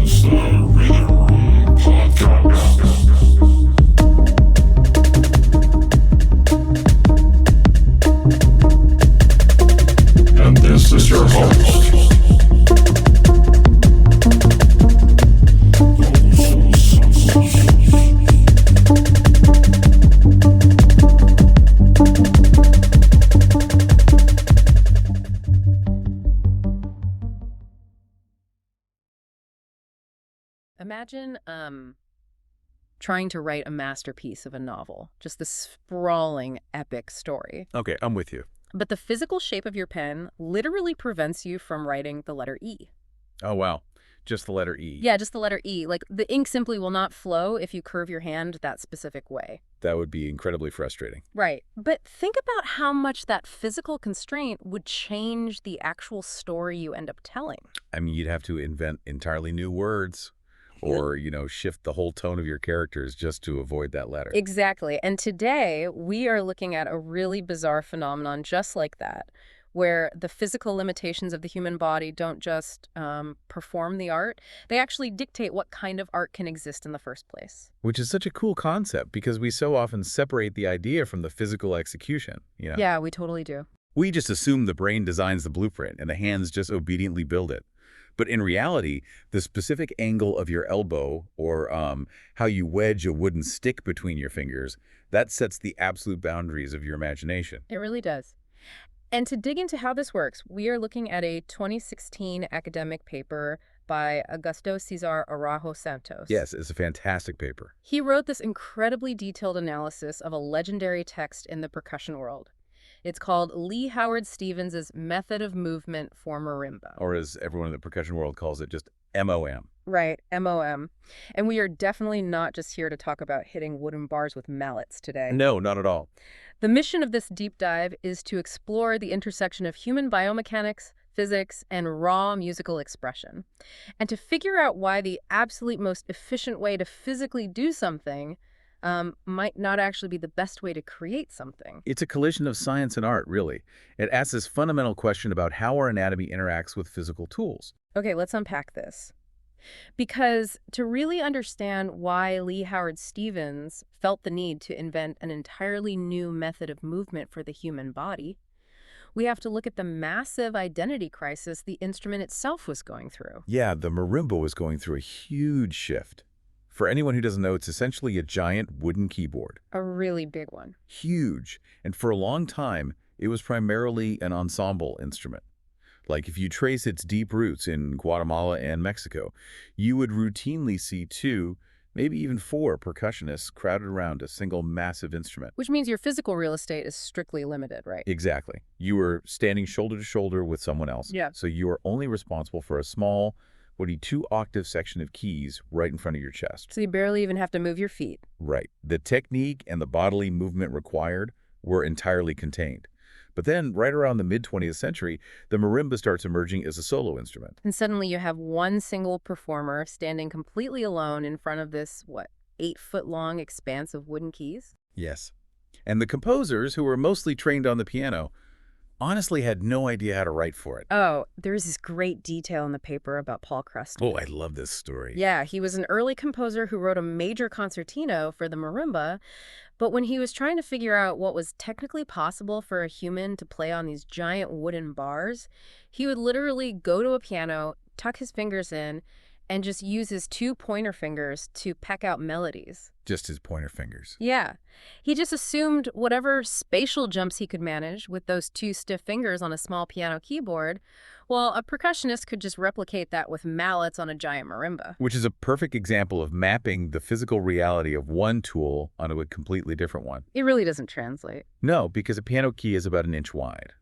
And this is your host. Imagine trying to write a masterpiece of a novel, just this sprawling, epic story. Okay, I'm with you. But the physical shape of your pen literally prevents you from writing the letter E. Oh, wow. Just the letter E. Yeah, just the letter E. Like, the ink simply will not flow if you curve your hand that specific way. That would be incredibly frustrating. Right. But think about how much that physical constraint would change the actual story you end up telling. I mean, you'd have to invent entirely new words or, shift the whole tone of your characters just to avoid that letter. Exactly. And today, we are looking at a really bizarre phenomenon just like that, where the physical limitations of the human body don't just perform the art, they actually dictate what kind of art can exist in the first place. Which is such a cool concept because we so often separate the idea from the physical execution, Yeah, we totally do. We just assume the brain designs the blueprint and the hands just obediently build it. But in reality, the specific angle of your elbow or how you wedge a wooden stick between your fingers, that sets the absolute boundaries of your imagination. It really does. And to dig into how this works, we are looking at a 2016 academic paper by Augusto Santos. Yes, it's a fantastic paper. He wrote this incredibly detailed analysis of a legendary text in the percussion world. It's called Leigh Howard Stevens' Method of Movement for Marimba. Or as everyone in the percussion world calls it, just MOM. Right, MOM. And we are definitely not just here to talk about hitting wooden bars with mallets today. No, not at all. The mission of this deep dive is to explore the intersection of human biomechanics, physics, and raw musical expression, and to figure out why the absolute most efficient way to physically do something might not actually be the best way to create something. It's a collision of science and art, really. It asks this fundamental question about how our anatomy interacts with physical tools. Okay, let's unpack this. Because to really understand why Leigh Howard Stevens felt the need to invent an entirely new method of movement for the human body, we have to look at the massive identity crisis the instrument itself was going through. Yeah, the marimba was going through a huge shift. For anyone who doesn't know, it's essentially a giant wooden keyboard. A really big one. Huge. And for a long time, it was primarily an ensemble instrument. Like if you trace its deep roots in Guatemala and Mexico, you would routinely see 2, maybe even 4 percussionists crowded around a single massive instrument. Which means your physical real estate is strictly limited, right? Exactly. You were standing shoulder to shoulder with someone else. Yeah. So you are only responsible for a small, 2-octave section of keys right in front of your chest. So you barely even have to move your feet. Right. The technique and the bodily movement required were entirely contained. But then, right around the mid-20th century, the marimba starts emerging as a solo instrument. And suddenly you have one single performer standing completely alone in front of this, 8-foot-long expanse of wooden keys? Yes. And the composers, who were mostly trained on the piano, honestly had no idea how to write for it. Oh, there's this great detail in the paper about Paul Crust. Oh, I love this story. Yeah, he was an early composer who wrote a major concertino for the marimba, but when he was trying to figure out what was technically possible for a human to play on these giant wooden bars, he would literally go to a piano, tuck his fingers in, and just use his 2 pointer fingers to peck out melodies. Just his pointer fingers. Yeah. He just assumed whatever spatial jumps he could manage with those 2 stiff fingers on a small piano keyboard, well, a percussionist could just replicate that with mallets on a giant marimba. Which is a perfect example of mapping the physical reality of one tool onto a completely different one. It really doesn't translate. No, because a piano key is about 1 inch wide.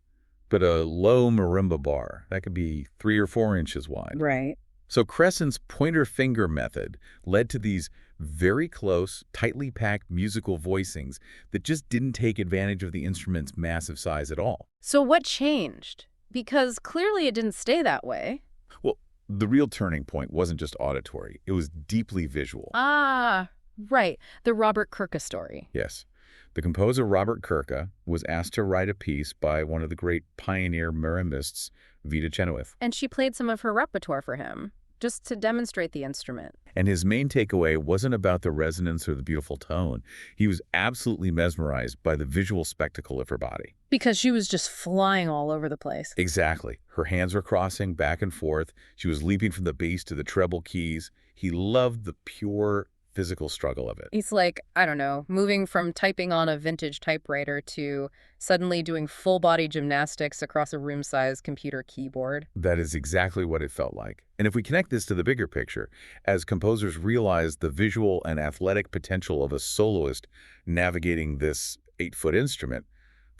But a low marimba bar, that could be 3 or 4 inches wide. Right. So Crescent's pointer finger method led to these very close, tightly packed musical voicings that just didn't take advantage of the instrument's massive size at all. So what changed? Because clearly it didn't stay that way. Well, the real turning point wasn't just auditory. It was deeply visual. Ah, right. The Robert Kirka story. Yes. The composer Robert Kirka was asked to write a piece by one of the great pioneer marimbists, Vida Chenoweth. And she played some of her repertoire for him. just to demonstrate the instrument. And his main takeaway wasn't about the resonance or the beautiful tone. He was absolutely mesmerized by the visual spectacle of her body. Because she was just flying all over the place. Exactly. Her hands were crossing back and forth. She was leaping from the bass to the treble keys. He loved the pure physical struggle of it. He's like, I don't know, moving from typing on a vintage typewriter to suddenly doing full-body gymnastics across a room-sized computer keyboard. That is exactly what it felt like. And if we connect this to the bigger picture, as composers realized the visual and athletic potential of a soloist navigating this 8-foot instrument,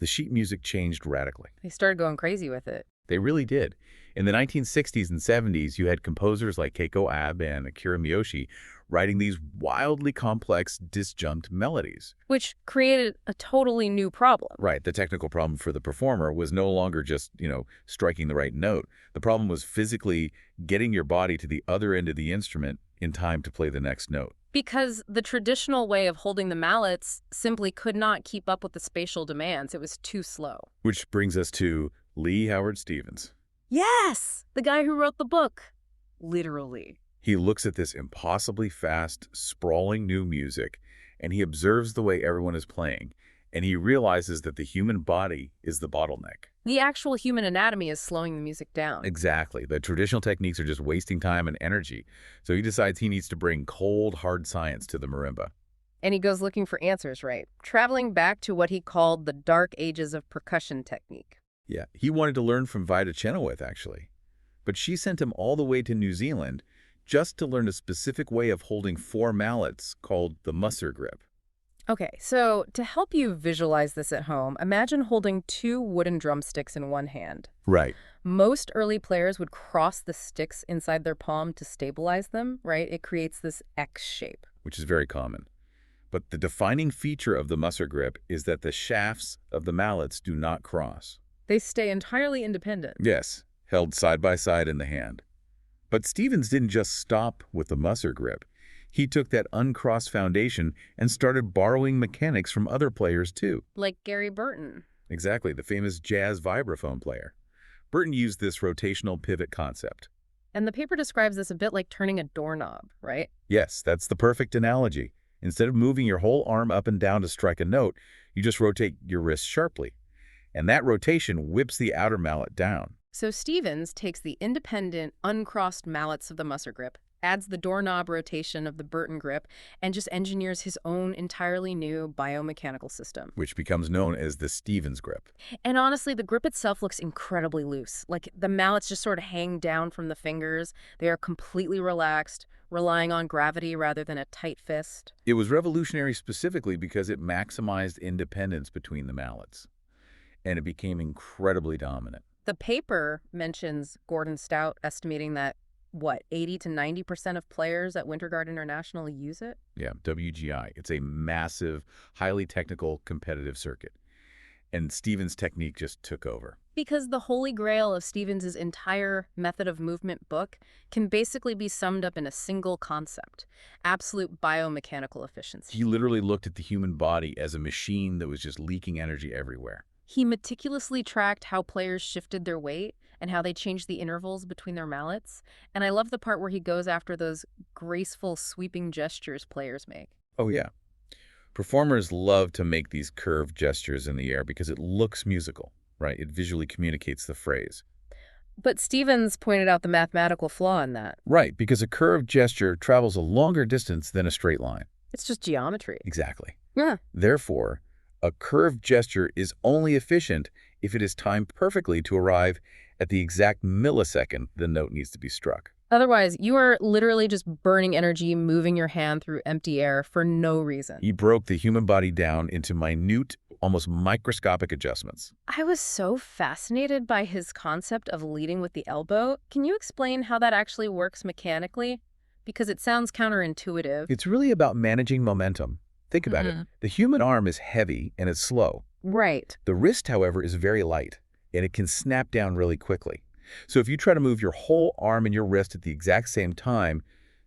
the sheet music changed radically. They started going crazy with it. They really did. In the 1960s and 70s, you had composers like Keiko Abe and Akira Miyoshi writing these wildly complex, disjunct melodies. Which created a totally new problem. Right. The technical problem for the performer was no longer just, striking the right note. The problem was physically getting your body to the other end of the instrument in time to play the next note. Because the traditional way of holding the mallets simply could not keep up with the spatial demands. It was too slow. Which brings us to Leigh Howard Stevens. Yes! The guy who wrote the book. Literally. He looks at this impossibly fast, sprawling new music, and he observes the way everyone is playing, and he realizes that the human body is the bottleneck. The actual human anatomy is slowing the music down. Exactly. The traditional techniques are just wasting time and energy. So he decides he needs to bring cold, hard science to the marimba. And he goes looking for answers, right? Traveling back to what he called the dark ages of percussion technique. Yeah, he wanted to learn from Vida Chenoweth, actually. But she sent him all the way to New Zealand just to learn a specific way of holding 4 mallets called the musser grip. Okay, so to help you visualize this at home, imagine holding 2 wooden drumsticks in one hand. Right. Most early players would cross the sticks inside their palm to stabilize them, right? It creates this X shape. Which is very common. But the defining feature of the musser grip is that the shafts of the mallets do not cross. They stay entirely independent. Yes, held side by side in the hand. But Stevens didn't just stop with the musser grip. He took that uncrossed foundation and started borrowing mechanics from other players too. Like Gary Burton. Exactly, the famous jazz vibraphone player. Burton used this rotational pivot concept. And the paper describes this a bit like turning a doorknob, right? Yes, that's the perfect analogy. Instead of moving your whole arm up and down to strike a note, you just rotate your wrist sharply. And that rotation whips the outer mallet down. So Stevens takes the independent, uncrossed mallets of the musser grip, adds the doorknob rotation of the Burton grip, and just engineers his own entirely new biomechanical system. Which becomes known as the Stevens grip. And honestly, the grip itself looks incredibly loose. Like the mallets just sort of hang down from the fingers. They are completely relaxed, relying on gravity rather than a tight fist. It was revolutionary specifically because it maximized independence between the mallets. And it became incredibly dominant. The paper mentions Gordon Stout estimating that, 80 to 90% of players at Winter Guard International use it? Yeah, WGI. It's a massive, highly technical, competitive circuit. And Stevens' technique just took over. Because the holy grail of Stevens' entire method of movement book can basically be summed up in a single concept: absolute biomechanical efficiency. He literally looked at the human body as a machine that was just leaking energy everywhere. He meticulously tracked how players shifted their weight and how they changed the intervals between their mallets. And I love the part where he goes after those graceful, sweeping gestures players make. Oh, yeah. Performers love to make these curved gestures in the air because it looks musical, right? It visually communicates the phrase. But Stevens pointed out the mathematical flaw in that. Right, because a curved gesture travels a longer distance than a straight line. It's just geometry. Exactly. Yeah. Therefore, a curved gesture is only efficient if it is timed perfectly to arrive at the exact millisecond the note needs to be struck. Otherwise, you are literally just burning energy, moving your hand through empty air for no reason. He broke the human body down into minute, almost microscopic adjustments. I was so fascinated by his concept of leading with the elbow. Can you explain how that actually works mechanically? Because it sounds counterintuitive. It's really about managing momentum. Think about it. The human arm is heavy and it's slow. Right. The wrist, however, is very light, and it can snap down really quickly. So if you try to move your whole arm and your wrist at the exact same time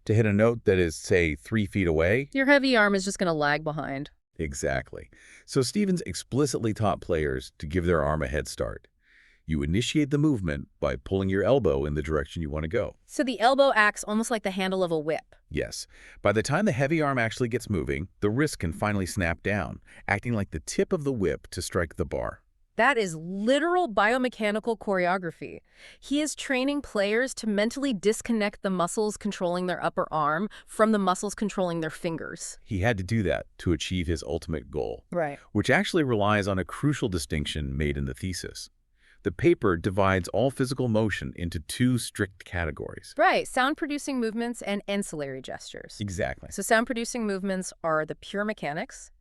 to hit a note that is, say, 3 feet away, your heavy arm is just going to lag behind. Exactly. So Stevens explicitly taught players to give their arm a head start. You initiate the movement by pulling your elbow in the direction you want to go. So the elbow acts almost like the handle of a whip. Yes. By the time the heavy arm actually gets moving, the wrist can finally snap down, acting like the tip of the whip to strike the bar. That is literal biomechanical choreography. He is training players to mentally disconnect the muscles controlling their upper arm from the muscles controlling their fingers. He had to do that to achieve his ultimate goal, Right. which actually relies on a crucial distinction made in the thesis. The paper divides all physical motion into two strict categories. Right, sound-producing movements and ancillary gestures. Exactly. So sound-producing movements are the pure mechanics,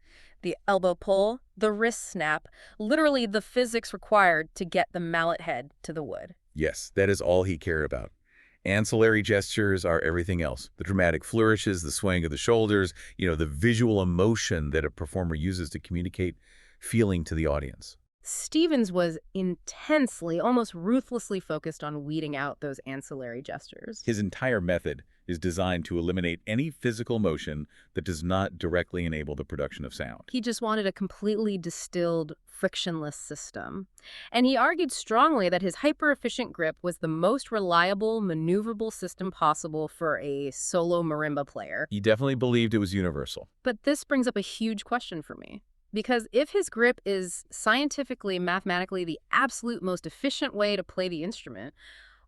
the elbow pull, the wrist snap, literally the physics required to get the mallet head to the wood. Yes, that is all he cared about. Ancillary gestures are everything else. The dramatic flourishes, the swaying of the shoulders, the visual emotion that a performer uses to communicate feeling to the audience. Stevens was intensely, almost ruthlessly focused on weeding out those ancillary gestures. His entire method is designed to eliminate any physical motion that does not directly enable the production of sound. He just wanted a completely distilled, frictionless system. And he argued strongly that his hyper-efficient grip was the most reliable, maneuverable system possible for a solo marimba player. He definitely believed it was universal. But this brings up a huge question for me. Because if his grip is scientifically, mathematically the absolute most efficient way to play the instrument,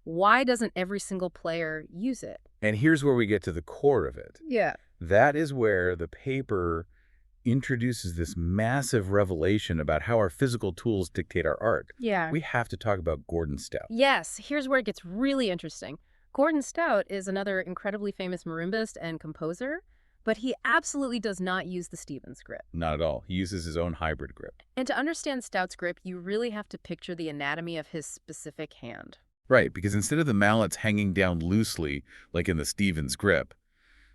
why doesn't every single player use it? And here's where we get to the core of it. Yeah. That is where the paper introduces this massive revelation about how our physical tools dictate our art. Yeah. We have to talk about Gordon Stout. Yes, here's where it gets really interesting. Gordon Stout is another incredibly famous marimbist and composer, but he absolutely does not use the Stevens grip. Not at all. He uses his own hybrid grip. And to understand Stout's grip, you really have to picture the anatomy of his specific hand. Right, because instead of the mallets hanging down loosely, like in the Stevens grip,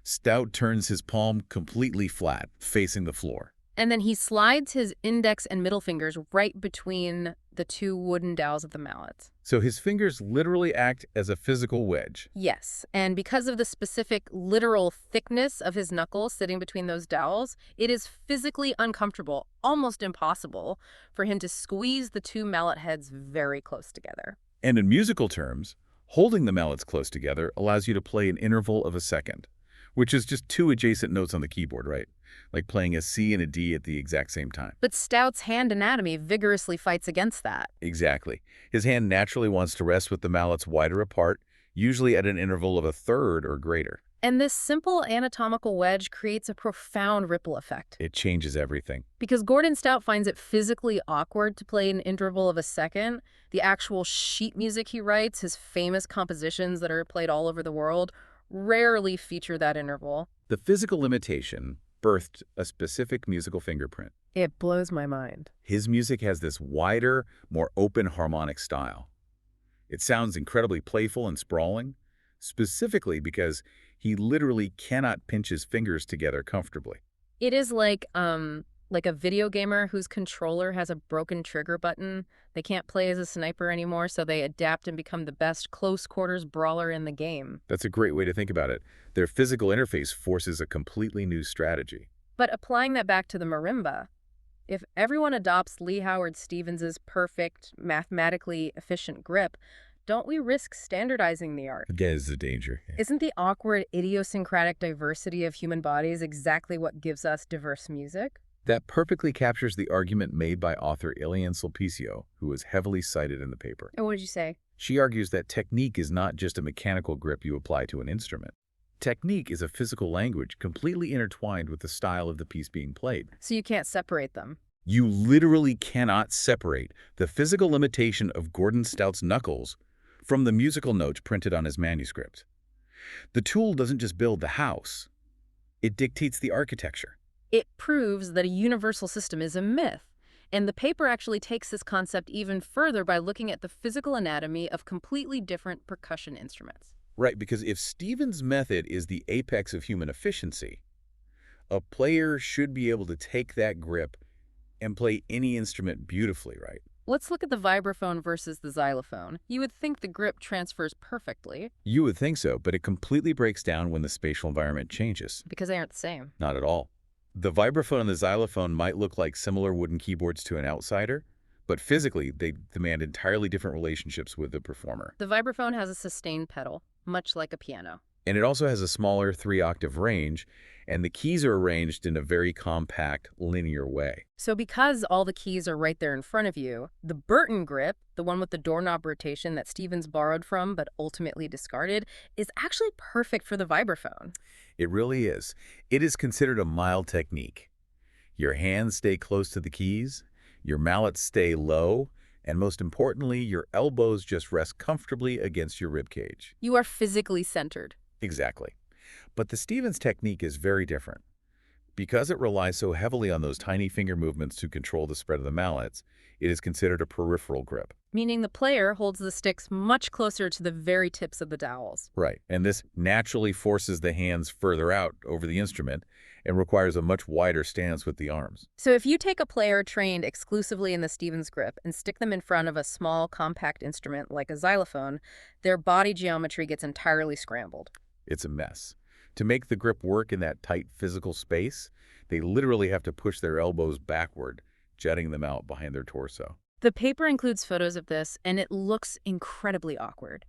Stout turns his palm completely flat, facing the floor. And then he slides his index and middle fingers right between the two wooden dowels of the mallets. So his fingers literally act as a physical wedge. Yes, and because of the specific literal thickness of his knuckles sitting between those dowels, it is physically uncomfortable, almost impossible, for him to squeeze the two mallet heads very close together. And in musical terms, holding the mallets close together allows you to play an interval of a second, which is just two adjacent notes on the keyboard, right? Like playing a C and a D at the exact same time. But Stout's hand anatomy vigorously fights against that. Exactly. His hand naturally wants to rest with the mallets wider apart, usually at an interval of a third or greater. And this simple anatomical wedge creates a profound ripple effect. It changes everything. Because Gordon Stout finds it physically awkward to play an interval of a second, the actual sheet music he writes, his famous compositions that are played all over the world, rarely feature that interval. The physical limitation birthed a specific musical fingerprint. It blows my mind. His music has this wider, more open harmonic style. It sounds incredibly playful and sprawling, specifically because he literally cannot pinch his fingers together comfortably. It is like a video gamer whose controller has a broken trigger button. They can't play as a sniper anymore, so they adapt and become the best close-quarters brawler in the game. That's a great way to think about it. Their physical interface forces a completely new strategy. But applying that back to the marimba, if everyone adopts Leigh Howard Stevens's perfect, mathematically efficient grip, don't we risk standardizing the art? That is the danger. Isn't the awkward, idiosyncratic diversity of human bodies exactly what gives us diverse music? That perfectly captures the argument made by author Eliane Sulpicio, who was heavily cited in the paper. And what did you say? She argues that technique is not just a mechanical grip you apply to an instrument. Technique is a physical language completely intertwined with the style of the piece being played. So you can't separate them. You literally cannot separate the physical limitation of Gordon Stout's knuckles from the musical notes printed on his manuscript. The tool doesn't just build the house. It dictates the architecture. It proves that a universal system is a myth. And the paper actually takes this concept even further by looking at the physical anatomy of completely different percussion instruments. Right, because if Stevens' method is the apex of human efficiency, a player should be able to take that grip and play any instrument beautifully, right? Let's look at the vibraphone versus the xylophone. You would think the grip transfers perfectly. You would think so, but it completely breaks down when the spatial environment changes. Because they aren't the same. Not at all. The vibraphone and the xylophone might look like similar wooden keyboards to an outsider, but physically, they demand entirely different relationships with the performer. The vibraphone has a sustained pedal, much like a piano. And it also has a smaller 3-octave range, and the keys are arranged in a very compact, linear way. So because all the keys are right there in front of you, the Burton grip, the one with the doorknob rotation that Stevens borrowed from but ultimately discarded, is actually perfect for the vibraphone. It really is. It is considered a mild technique. Your hands stay close to the keys, your mallets stay low, and most importantly, your elbows just rest comfortably against your ribcage. You are physically centered. Exactly. But the Stevens technique is very different. Because it relies so heavily on those tiny finger movements to control the spread of the mallets, it is considered a peripheral grip. Meaning the player holds the sticks much closer to the very tips of the dowels. Right. And this naturally forces the hands further out over the instrument and requires a much wider stance with the arms. So if you take a player trained exclusively in the Stevens grip and stick them in front of a small, compact instrument like a xylophone, their body geometry gets entirely scrambled. It's a mess. To make the grip work in that tight physical space, they literally have to push their elbows backward, jutting them out behind their torso. The paper includes photos of this, and it looks incredibly awkward.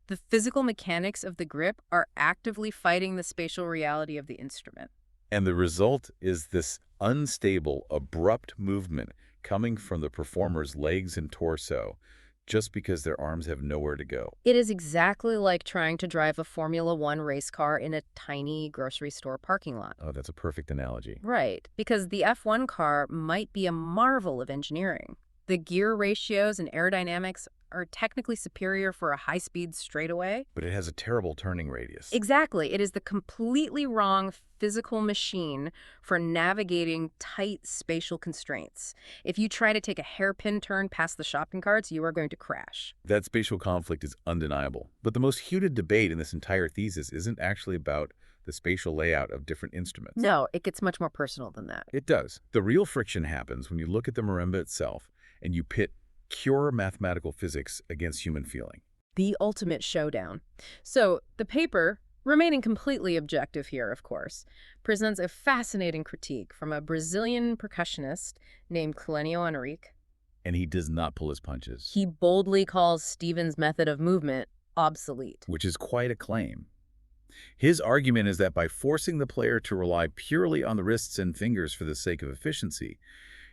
The physical mechanics of the grip are actively fighting the spatial reality of the instrument. And the result is this unstable, abrupt movement coming from the performer's legs and torso, just because their arms have nowhere to go. It is exactly like trying to drive a Formula One race car in a tiny grocery store parking lot. Oh, that's a perfect analogy. Right, because the F1 car might be a marvel of engineering. The gear ratios and aerodynamics are technically superior for a high-speed straightaway. But it has a terrible turning radius. Exactly. It is the completely wrong physical machine for navigating tight spatial constraints. If you try to take a hairpin turn past the shopping carts, you are going to crash. That spatial conflict is undeniable. But the most heated debate in this entire thesis isn't actually about the spatial layout of different instruments. No, it gets much more personal than that. It does. The real friction happens when you look at the marimba itself and you pit pure mathematical physics against human feeling. The ultimate showdown. So the paper, remaining completely objective here, of course, presents a fascinating critique from a Brazilian percussionist named Clenio Henrique. And he does not pull his punches. He boldly calls Stevens' method of movement obsolete. Which is quite a claim. His argument is that by forcing the player to rely purely on the wrists and fingers for the sake of efficiency,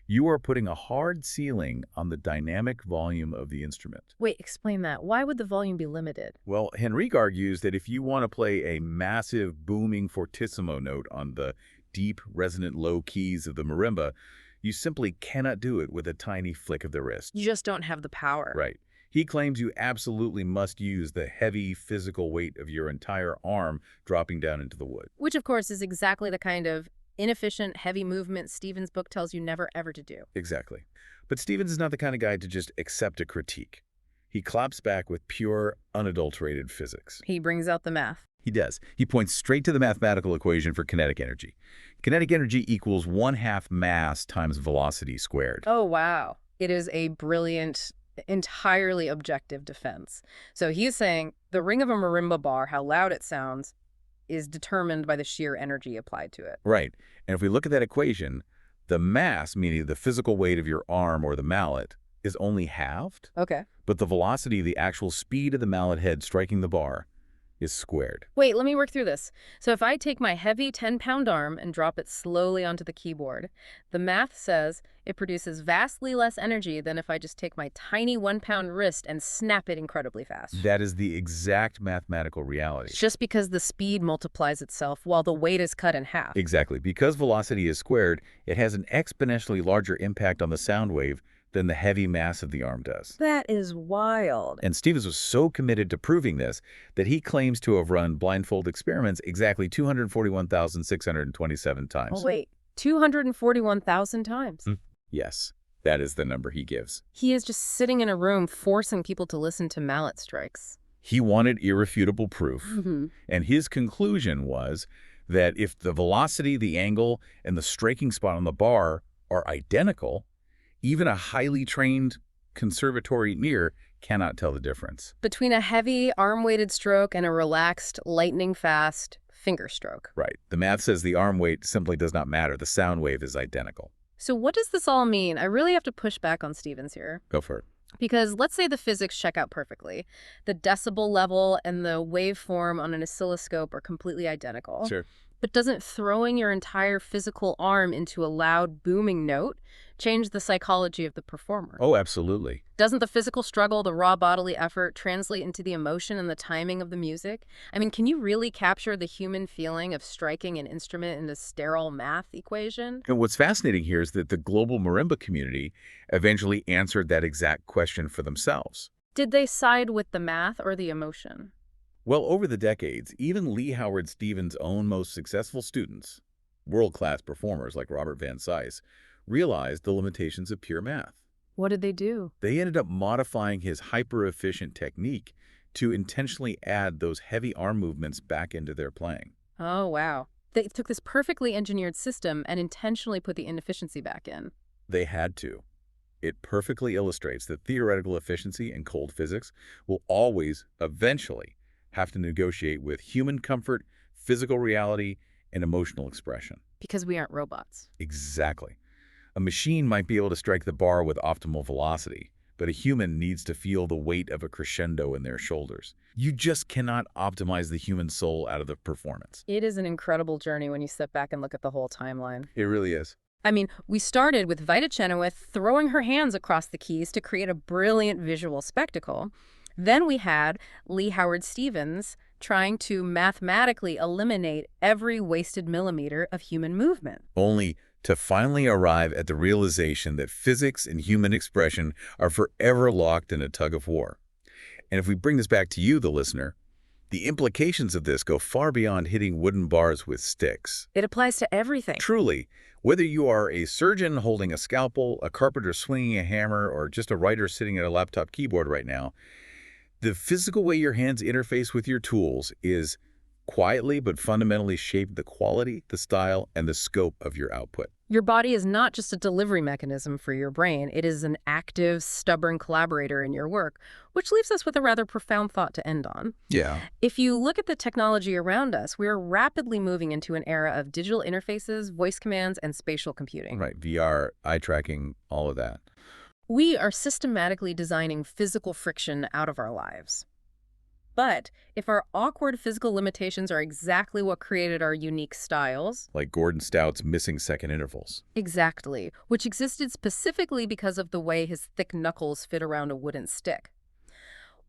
you are putting a hard ceiling on the dynamic volume of the instrument. Wait, explain that. Why would the volume be limited? Well, Henrique argues that if you want to play a massive booming fortissimo note on the deep, resonant low keys of the marimba, you simply cannot do it with a tiny flick of the wrist. You just don't have the power. Right. He claims you absolutely must use the heavy physical weight of your entire arm dropping down into the wood. Which, of course, is exactly the kind of inefficient, heavy movement Stevens' book tells you never, ever to do. Exactly. But Stevens is not the kind of guy to just accept a critique. He claps back with pure, unadulterated physics. He brings out the math. He does. He points straight to the mathematical equation for kinetic energy. Kinetic energy equals 1/2 mass times velocity squared. Oh, wow. It is a brilliant, entirely objective defense. So he's saying the ring of a marimba bar, how loud it sounds, is determined by the sheer energy applied to it. Right. And if we look at that equation, the mass, meaning the physical weight of your arm or the mallet, is only halved. Okay. But the velocity, the actual speed of the mallet head striking the bar, is squared. Wait, let me work through this. So if I take my heavy 10-pound arm and drop it slowly onto the keyboard, the math says it produces vastly less energy than if I just take my tiny 1-pound wrist and snap it incredibly fast. That is the exact mathematical reality. Just because the speed multiplies itself while the weight is cut in half. Exactly. Because velocity is squared, it has an exponentially larger impact on the sound wave than the heavy mass of the arm does. That is wild. And Stevens was so committed to proving this that he claims to have run blindfold experiments exactly 241,627 times. Oh, wait, 241,000 times? Yes, that is the number he gives. He is just sitting in a room forcing people to listen to mallet strikes. He wanted irrefutable proof, and his conclusion was that if the velocity, the angle, and the striking spot on the bar are identical, even a highly trained conservatory ear cannot tell the difference. Between a heavy, arm-weighted stroke and a relaxed, lightning-fast finger stroke. Right. The math says the arm weight simply does not matter. The sound wave is identical. So what does this all mean? I really have to push back on Stevens here. Go for it. Because let's say the physics check out perfectly. The decibel level and the waveform on an oscilloscope are completely identical. Sure. But doesn't throwing your entire physical arm into a loud, booming note change the psychology of the performer? Oh, absolutely. Doesn't the physical struggle, the raw bodily effort, translate into the emotion and the timing of the music? I mean, can you really capture the human feeling of striking an instrument in a sterile math equation? And what's fascinating here is that the global marimba community eventually answered that exact question for themselves. Did they side with the math or the emotion? Well, over the decades, even Leigh Howard Stevens' own most successful students, world-class performers like Robert Van Cise, realized the limitations of pure math. What did they do? They ended up modifying his hyper-efficient technique to intentionally add those heavy arm movements back into their playing. Oh, wow. They took this perfectly engineered system and intentionally put the inefficiency back in. They had to. It perfectly illustrates that theoretical efficiency and cold physics will always, eventually, have to negotiate with human comfort, physical reality, and emotional expression. Because we aren't robots. Exactly. A machine might be able to strike the bar with optimal velocity, but a human needs to feel the weight of a crescendo in their shoulders. You just cannot optimize the human soul out of the performance. It is an incredible journey when you step back and look at the whole timeline. It really is. I mean, we started with Vida Chenoweth throwing her hands across the keys to create a brilliant visual spectacle. Then we had Leigh Howard Stevens trying to mathematically eliminate every wasted millimeter of human movement. Only to finally arrive at the realization that physics and human expression are forever locked in a tug of war. And if we bring this back to you, the listener, the implications of this go far beyond hitting wooden bars with sticks. It applies to everything. Truly, whether you are a surgeon holding a scalpel, a carpenter swinging a hammer, or just a writer sitting at a laptop keyboard right now, the physical way your hands interface with your tools is quietly but fundamentally shape the quality, the style, and the scope of your output. Your body is not just a delivery mechanism for your brain. It is an active, stubborn collaborator in your work, which leaves us with a rather profound thought to end on. Yeah. If you look at the technology around us, we are rapidly moving into an era of digital interfaces, voice commands, and spatial computing. Right, VR, eye tracking, all of that. We are systematically designing physical friction out of our lives. But if our awkward physical limitations are exactly what created our unique styles... Like Gordon Stout's missing second intervals. Exactly, which existed specifically because of the way his thick knuckles fit around a wooden stick.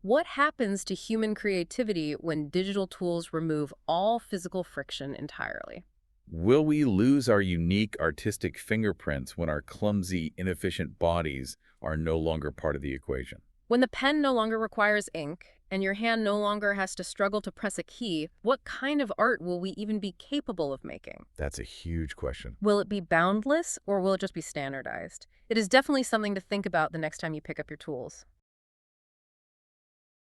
What happens to human creativity when digital tools remove all physical friction entirely? Will we lose our unique artistic fingerprints when our clumsy, inefficient bodies are no longer part of the equation? When the pen no longer requires ink, and your hand no longer has to struggle to press a key, what kind of art will we even be capable of making? That's a huge question. Will it be boundless, or will it just be standardized? It is definitely something to think about the next time you pick up your tools.